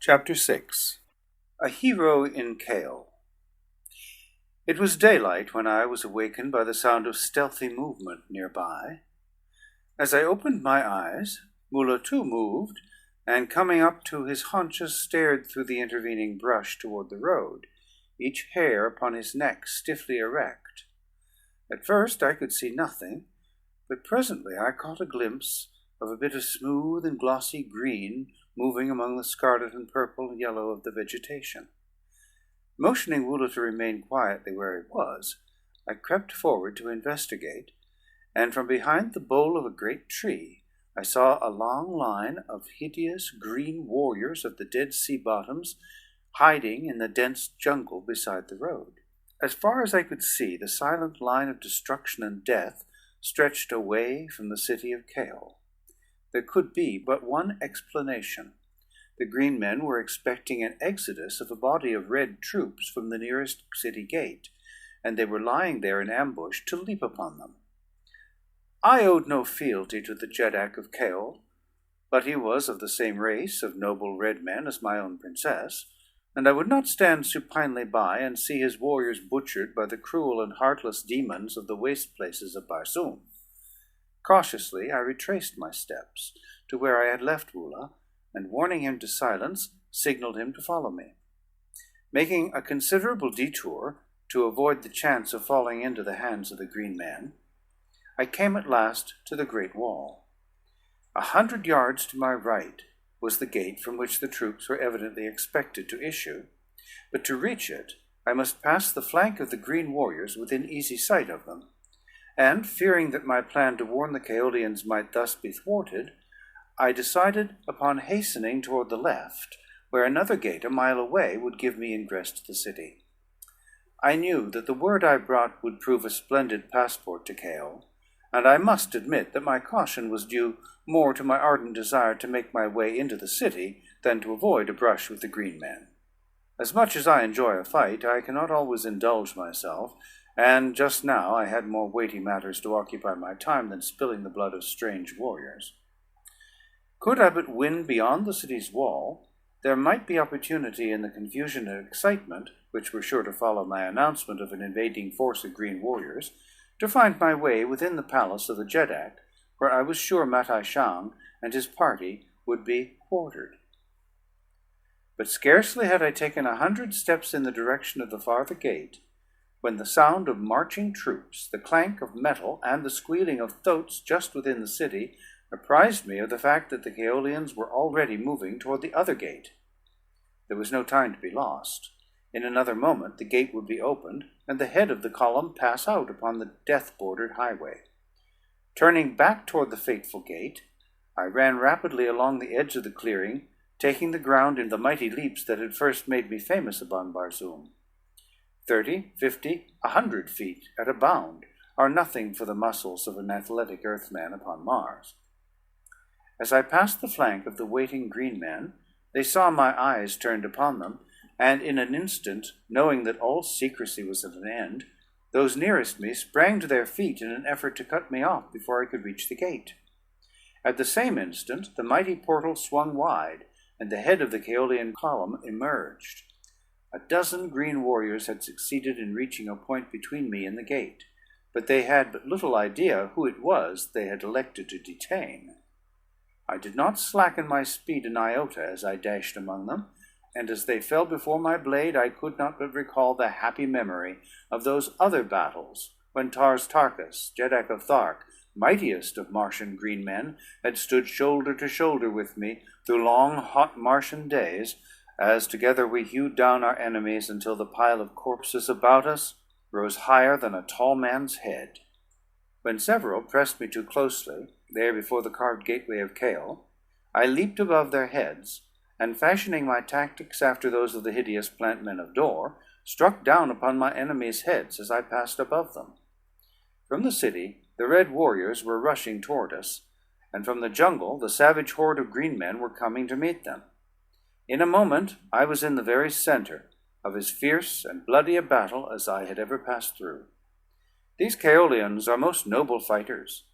Chapter 6. A Hero in Kale. It was daylight when I was awakened by the sound of stealthy movement nearby. As I opened my eyes, Mula too moved, and coming up to his haunches stared through the intervening brush toward the road, each hair upon his neck stiffly erect. At first I could see nothing, but presently I caught a glimpse of a bit of smooth and glossy green moving among the scarlet and purple and yellow of the vegetation. Motioning Woola to remain quietly where he was, I crept forward to investigate, and from behind the bole of a great tree I saw a long line of hideous green warriors of the Dead Sea bottoms hiding in the dense jungle beside the road. As far as I could see, the silent line of destruction and death stretched away from the city of Kale. There could be but one explanation. The green men were expecting an exodus of a body of red troops from the nearest city gate, and they were lying there in ambush to leap upon them. I owed no fealty to the Jeddak of Kale, but he was of the same race of noble red men as my own princess, and I would not stand supinely by and see his warriors butchered by the cruel and heartless demons of the waste places of Barsoom. Cautiously I retraced my steps to where I had left Woola, and warning him to silence, signaled him to follow me. Making a considerable detour to avoid the chance of falling into the hands of the green man, I came at last to the great wall. 100 yards to my right was the gate from which the troops were evidently expected to issue, but to reach it I must pass the flank of the green warriors within easy sight of them, and, fearing that my plan to warn the Kaolians might thus be thwarted, I decided upon hastening toward the left, where another gate a mile away would give me ingress to the city. I knew that the word I brought would prove a splendid passport to Kale, and I must admit that my caution was due more to my ardent desire to make my way into the city than to avoid a brush with the green men. As much as I enjoy a fight, I cannot always indulge myself, and just now I had more weighty matters to occupy my time than spilling the blood of strange warriors. Could I but win beyond the city's wall, there might be opportunity in the confusion and excitement, which were sure to follow my announcement of an invading force of green warriors, to find my way within the palace of the Jeddak, where I was sure Matai Shang and his party would be quartered. But scarcely had I taken 100 steps in the direction of the farther gate, when the sound of marching troops, the clank of metal, and the squealing of thoats just within the city apprised me of the fact that the Kaolians were already moving toward the other gate. There was no time to be lost. In another moment the gate would be opened, and the head of the column pass out upon the death-bordered highway. Turning back toward the fateful gate, I ran rapidly along the edge of the clearing, taking the ground in the mighty leaps that had first made me famous upon Barsoom. 30, 50, 100 feet at a bound are nothing for the muscles of an athletic earthman upon Mars. As I passed the flank of the waiting green men, they saw my eyes turned upon them, and in an instant, knowing that all secrecy was at an end, those nearest me sprang to their feet in an effort to cut me off before I could reach the gate. At the same instant, the mighty portal swung wide, and the head of the Kaolian column emerged. 12 green warriors had succeeded in reaching a point between me and the gate, but they had but little idea who it was they had elected to detain. I did not slacken my speed an iota as I dashed among them, and as they fell before my blade, I could not but recall the happy memory of those other battles, when Tars Tarkas, Jeddak of Thark, mightiest of Martian green men, had stood shoulder to shoulder with me through long, hot Martian days, as together we hewed down our enemies until the pile of corpses about us rose higher than a tall man's head. When several pressed me too closely, there before the carved gateway of Kale, I leaped above their heads, and fashioning my tactics after those of the hideous plant men of Dor, struck down upon my enemies' heads as I passed above them. From the city, the red warriors were rushing toward us, and from the jungle, the savage horde of green men were coming to meet them. In a moment, I was in the very center of as fierce and bloody a battle as I had ever passed through. These Kaolians are most noble fighters,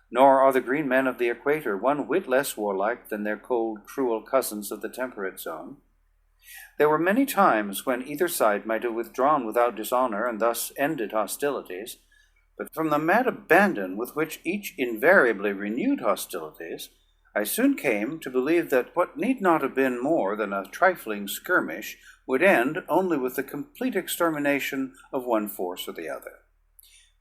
nor are the green men of the equator one whit less warlike than their cold, cruel cousins of the temperate zone. There were many times when either side might have withdrawn without dishonor and thus ended hostilities, but from the mad abandon with which each invariably renewed hostilities, I soon came to believe that what need not have been more than a trifling skirmish would end only with the complete extermination of one force or the other.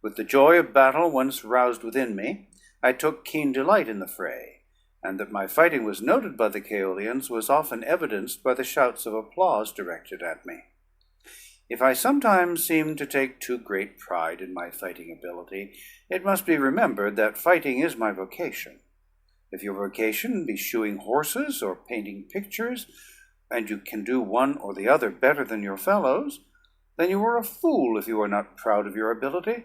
With the joy of battle once roused within me, I took keen delight in the fray, and that my fighting was noted by the Kaolians was often evidenced by the shouts of applause directed at me. If I sometimes seemed to take too great pride in my fighting ability, it must be remembered that fighting is my vocation. If your vocation be shoeing horses or painting pictures, and you can do one or the other better than your fellows, then you are a fool if you are not proud of your ability.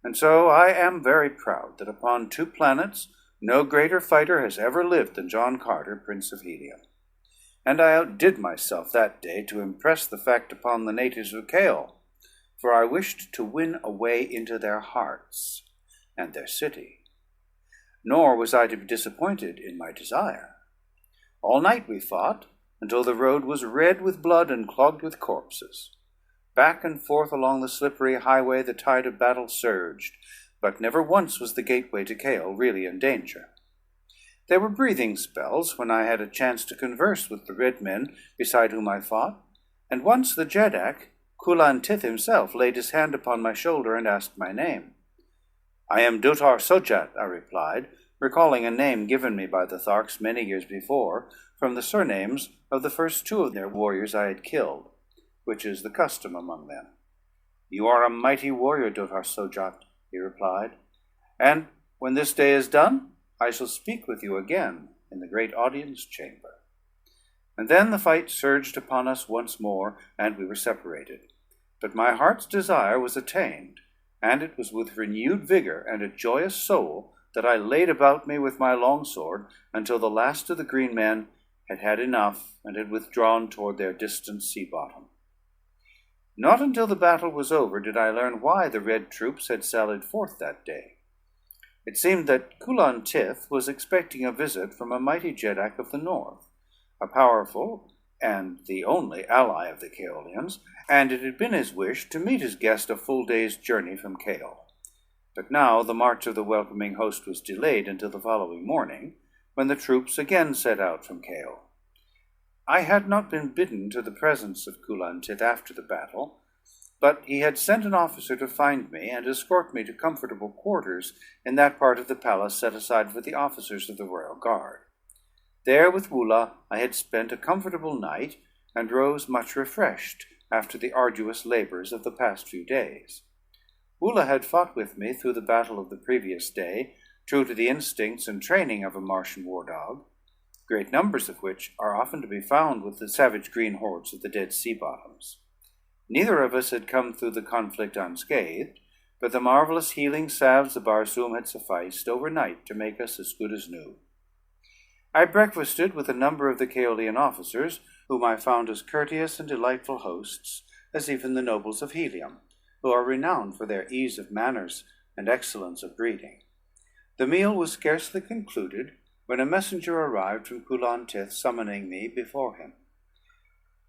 And so I am very proud that upon 2 planets no greater fighter has ever lived than John Carter, Prince of Helium. And I outdid myself that day to impress the fact upon the natives of Kale, for I wished to win a way into their hearts and their city. Nor was I to be disappointed in my desire. All night we fought, until the road was red with blood and clogged with corpses. Back and forth along the slippery highway the tide of battle surged, but never once was the gateway to Kale really in danger. There were breathing spells when I had a chance to converse with the red men beside whom I fought, and once the Jeddak, Kulan Tith himself, laid his hand upon my shoulder and asked my name. "I am Dotar Sojat," I replied, recalling a name given me by the Tharks many years before from the surnames of the first 2 of their warriors I had killed, which is the custom among them. "You are a mighty warrior, Dotar Sojat," he replied, "and when this day is done, I shall speak with you again in the great audience chamber." And then the fight surged upon us once more, and we were separated. But my heart's desire was attained, and it was with renewed vigor and a joyous soul that I laid about me with my longsword until the last of the green men had had enough and had withdrawn toward their distant sea bottom. Not until the battle was over did I learn why the red troops had sallied forth that day. It seemed that Kulan Tith was expecting a visit from a mighty Jeddak of the north, a powerful and the only ally of the Kaolians, and it had been his wish to meet his guest a full day's journey from Kale. But now the march of the welcoming host was delayed until the following morning, when the troops again set out from Kale. I had not been bidden to the presence of Kulan Tith after the battle, but he had sent an officer to find me and escort me to comfortable quarters in that part of the palace set aside for the officers of the royal guard. There with Wula I had spent a comfortable night, and rose much refreshed after the arduous labors of the past few days. Wula had fought with me through the battle of the previous day, true to the instincts and training of a Martian war dog, great numbers of which are often to be found with the savage green hordes of the Dead Sea bottoms. Neither of us had come through the conflict unscathed, but the marvelous healing salves of Barsoom had sufficed overnight to make us as good as new. I breakfasted with a number of the Kaolian officers, whom I found as courteous and delightful hosts as even the nobles of Helium, who are renowned for their ease of manners and excellence of breeding. The meal was scarcely concluded when a messenger arrived from Kulan Tith summoning me before him.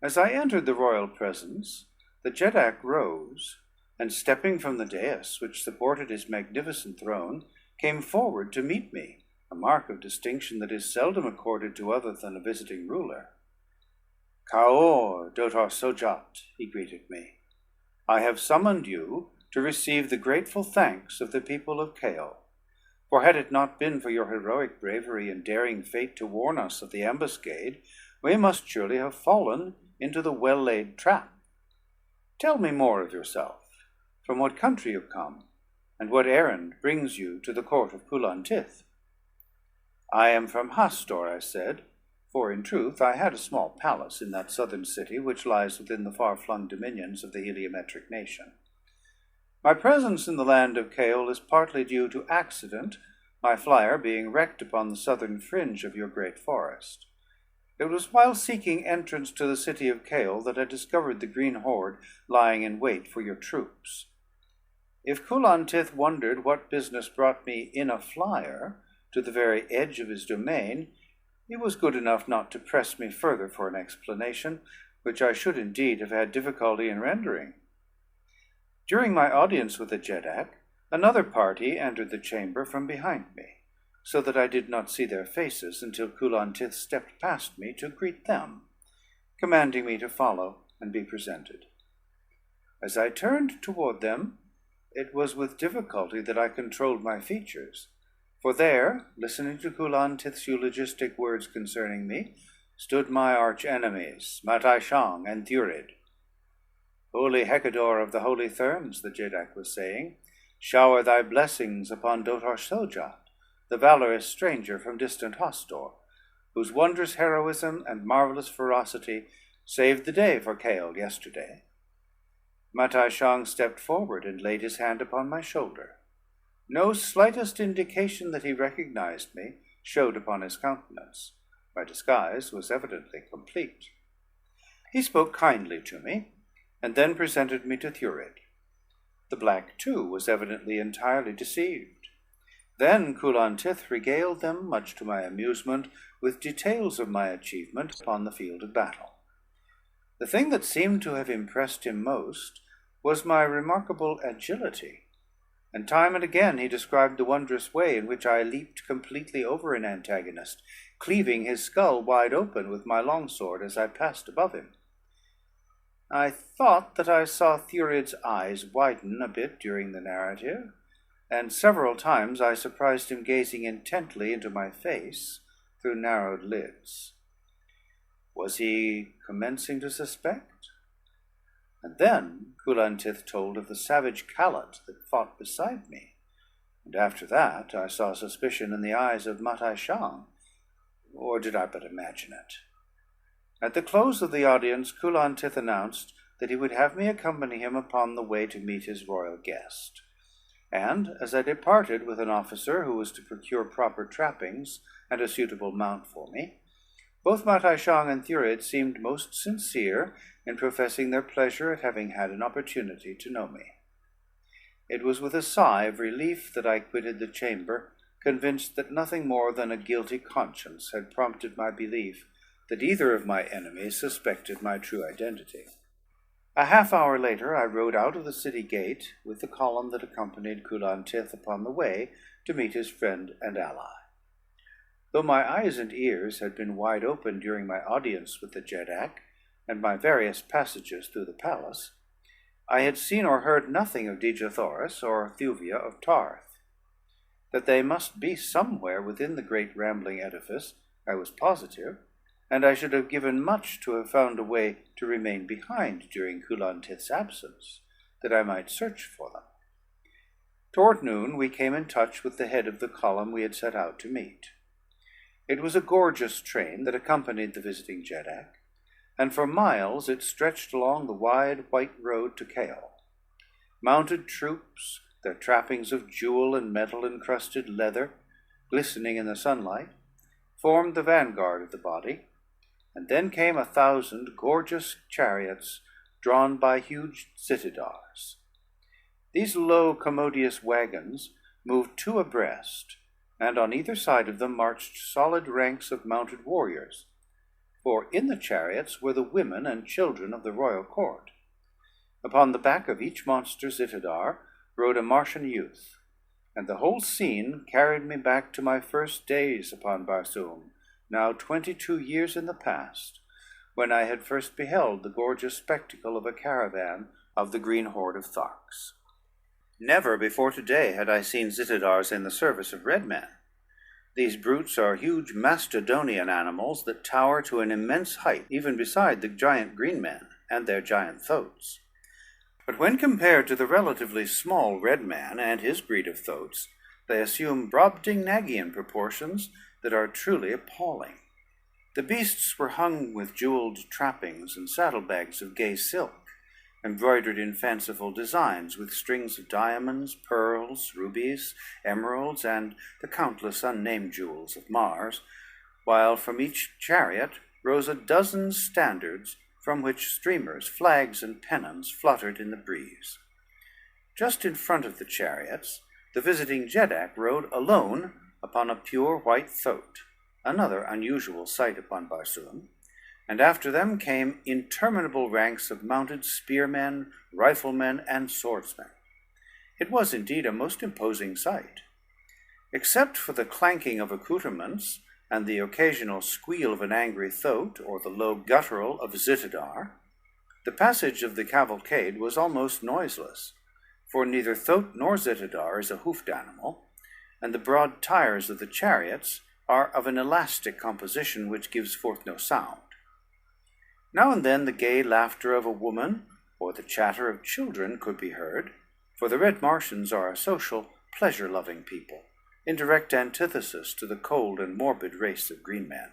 As I entered the royal presence, the Jeddak rose, and stepping from the dais which supported his magnificent throne, came forward to meet me, a mark of distinction that is seldom accorded to other than a visiting ruler. "Kaor, Dotar Sojat," he greeted me. "I have summoned you to receive the grateful thanks of the people of Kale, for had it not been for your heroic bravery and daring fate to warn us of the ambuscade, we must surely have fallen into the well-laid trap. Tell me more of yourself, from what country you come, and what errand brings you to the court of Kulan Tith." "I am from Hastor," I said, for in truth I had a small palace in that southern city which lies within the far-flung dominions of the Heliometric nation. "My presence in the land of Kale is partly due to accident, my flyer being wrecked upon the southern fringe of your great forest. It was while seeking entrance to the city of Kale that I discovered the green horde lying in wait for your troops. If Kulan Tith wondered what business brought me in a flyer to the very edge of his domain, he was good enough not to press me further for an explanation, which I should indeed have had difficulty in rendering. During my audience with the Jeddak, another party entered the chamber from behind me, so that I did not see their faces until Culan Tith stepped past me to greet them, commanding me to follow and be presented. As I turned toward them, it was with difficulty that I controlled my features, for there, listening to Culan Tith's eulogistic words concerning me, stood my arch-enemies, Matai Shang and Thurid. "Holy Hecador of the Holy Therms," the Jeddak was saying, "shower thy blessings upon Dotar Sojat, the valorous stranger from distant Hostor, whose wondrous heroism and marvelous ferocity saved the day for Kale yesterday." Matai Shang stepped forward and laid his hand upon my shoulder. No slightest indication that he recognized me showed upon his countenance. My disguise was evidently complete. He spoke kindly to me, and then presented me to Thurid. The black, too, was evidently entirely deceived. Then Culan Tith regaled them, much to my amusement, with details of my achievement upon the field of battle. The thing that seemed to have impressed him most was my remarkable agility, and time and again he described the wondrous way in which I leaped completely over an antagonist, cleaving his skull wide open with my longsword as I passed above him. I thought that I saw Thurid's eyes widen a bit during the narrative, and several times I surprised him gazing intently into my face through narrowed lids. Was he commencing to suspect? And then Culan Tith told of the savage Kalat that fought beside me, and after that I saw suspicion in the eyes of Matai Shang, or did I but imagine it? At the close of the audience, Culan Tith announced that he would have me accompany him upon the way to meet his royal guest, and as I departed with an officer who was to procure proper trappings and a suitable mount for me, both Matai Shang and Thurid seemed most sincere in professing their pleasure at having had an opportunity to know me. It was with a sigh of relief that I quitted the chamber, convinced that nothing more than a guilty conscience had prompted my belief that either of my enemies suspected my true identity. A half-hour later I rode out of the city gate with the column that accompanied Culan Tith upon the way to meet his friend and ally. Though my eyes and ears had been wide open during my audience with the Jeddak and my various passages through the palace, I had seen or heard nothing of Dejah Thoris or Thuvia of Tarth. That they must be somewhere within the great rambling edifice I was positive, and I should have given much to have found a way to remain behind during Culan Tith's absence, that I might search for them. Toward noon we came in touch with the head of the column we had set out to meet. It was a gorgeous train that accompanied the visiting Jeddak, and for miles it stretched along the wide white road to Kale. Mounted troops, their trappings of jewel and metal-encrusted leather, glistening in the sunlight, formed the vanguard of the body, and then came 1,000 gorgeous chariots drawn by huge zitidars. These low, commodious wagons moved two abreast, and on either side of them marched solid ranks of mounted warriors, for in the chariots were the women and children of the royal court. Upon the back of each monster zitidar rode a Martian youth, and the whole scene carried me back to my first days upon Barsoom, now 22 years in the past, when I had first beheld the gorgeous spectacle of a caravan of the green horde of Tharks. Never before today had I seen zitidars in the service of red men. These brutes are huge mastodonian animals that tower to an immense height, even beside the giant green men and their giant thoats. But when compared to the relatively small red man and his breed of thoats, they assume Brobdingnagian proportions that are truly appalling. The beasts were hung with jeweled trappings and saddlebags of gay silk, embroidered in fanciful designs with strings of diamonds, pearls, rubies, emeralds, and the countless unnamed jewels of Mars, while from each chariot rose a dozen standards from which streamers, flags, and pennons fluttered in the breeze. Just in front of the chariots, the visiting Jeddak rode alone upon a pure white thoat, another unusual sight upon Barsoom, and after them came interminable ranks of mounted spearmen, riflemen, and swordsmen. It was indeed a most imposing sight. Except for the clanking of accoutrements and the occasional squeal of an angry thoat or the low guttural of zitadar, the passage of the cavalcade was almost noiseless, for neither thoat nor zitadar is a hoofed animal, and the broad tires of the chariots are of an elastic composition which gives forth no sound. Now and then the gay laughter of a woman or the chatter of children could be heard, for the Red Martians are a social, pleasure-loving people, in direct antithesis to the cold and morbid race of green men.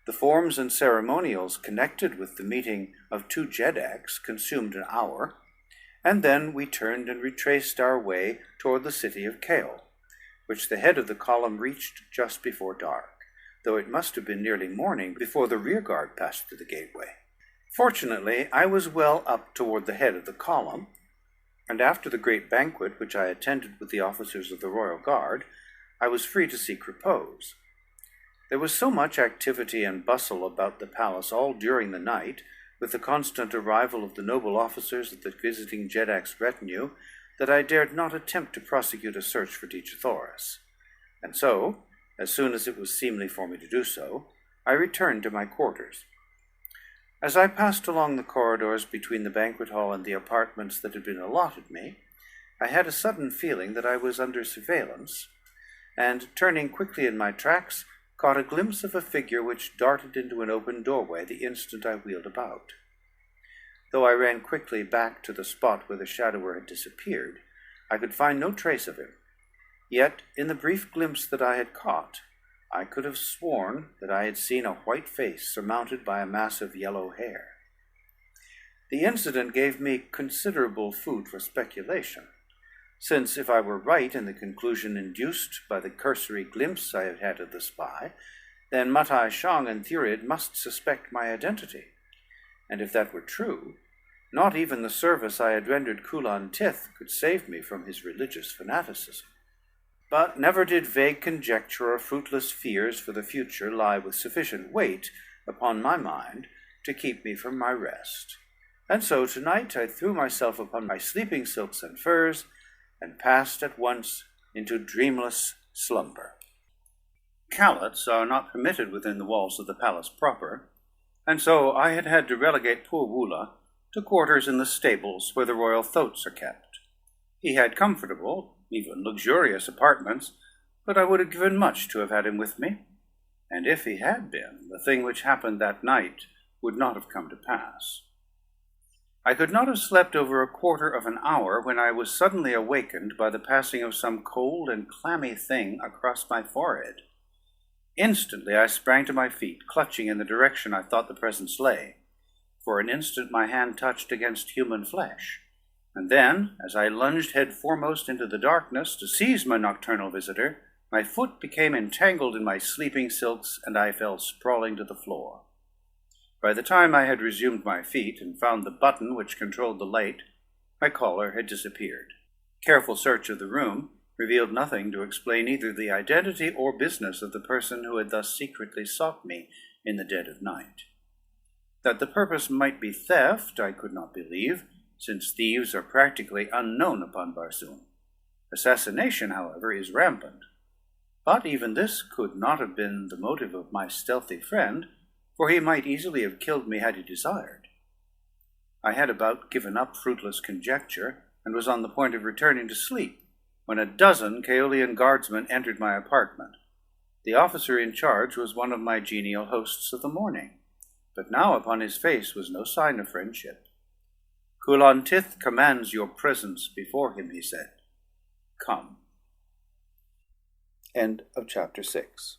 The forms and ceremonials connected with the meeting of two Jedaks consumed an hour, and then we turned and retraced our way toward the city of Kale, which the head of the column reached just before dark, though it must have been nearly morning before the rear guard passed through the gateway. Fortunately, I was well up toward the head of the column, and after the great banquet which I attended with the officers of the royal guard, I was free to seek repose. There was so much activity and bustle about the palace all during the night, with the constant arrival of the noble officers of the visiting Jedak's retinue, that I dared not attempt to prosecute a search for Dejah Thoris. And so, as soon as it was seemly for me to do so, I returned to my quarters. As I passed along the corridors between the banquet hall and the apartments that had been allotted me, I had a sudden feeling that I was under surveillance, and, turning quickly in my tracks, caught a glimpse of a figure which darted into an open doorway the instant I wheeled about. Though I ran quickly back to the spot where the shadower had disappeared, I could find no trace of him. Yet, in the brief glimpse that I had caught, I could have sworn that I had seen a white face surmounted by a mass of yellow hair. The incident gave me considerable food for speculation, since if I were right in the conclusion induced by the cursory glimpse I had had of the spy, then Matai Shang and Thurid must suspect my identity, and if that were true, not even the service I had rendered Kulan Tith could save me from his religious fanaticism. But never did vague conjecture or fruitless fears for the future lie with sufficient weight upon my mind to keep me from my rest. And so tonight I threw myself upon my sleeping silks and furs, and passed at once into dreamless slumber. Calots are not permitted within the walls of the palace proper, and so I had had to relegate poor Woola to quarters in the stables where the royal thoats are kept. He had comfortable, even luxurious apartments, but I would have given much to have had him with me, and if he had been, the thing which happened that night would not have come to pass. I could not have slept over a quarter of an hour when I was suddenly awakened by the passing of some cold and clammy thing across my forehead. Instantly I sprang to my feet, clutching in the direction I thought the presence lay. For an instant my hand touched against human flesh, and then, as I lunged head foremost into the darkness to seize my nocturnal visitor, my foot became entangled in my sleeping silks, and I fell sprawling to the floor. By the time I had resumed my feet and found the button which controlled the light, my caller had disappeared. Careful search of the room revealed nothing to explain either the identity or business of the person who had thus secretly sought me in the dead of night. That the purpose might be theft, I could not believe, since thieves are practically unknown upon Barsoom. Assassination, however, is rampant. But even this could not have been the motive of my stealthy friend, for he might easily have killed me had he desired. I had about given up fruitless conjecture, and was on the point of returning to sleep, when a dozen Kaolian guardsmen entered my apartment. The officer in charge was one of my genial hosts of the morning, but now upon his face was no sign of friendship. Kulan Tith commands your presence before him, he said. Come. End of chapter 6.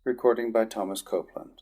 Recording by Thomas Copeland.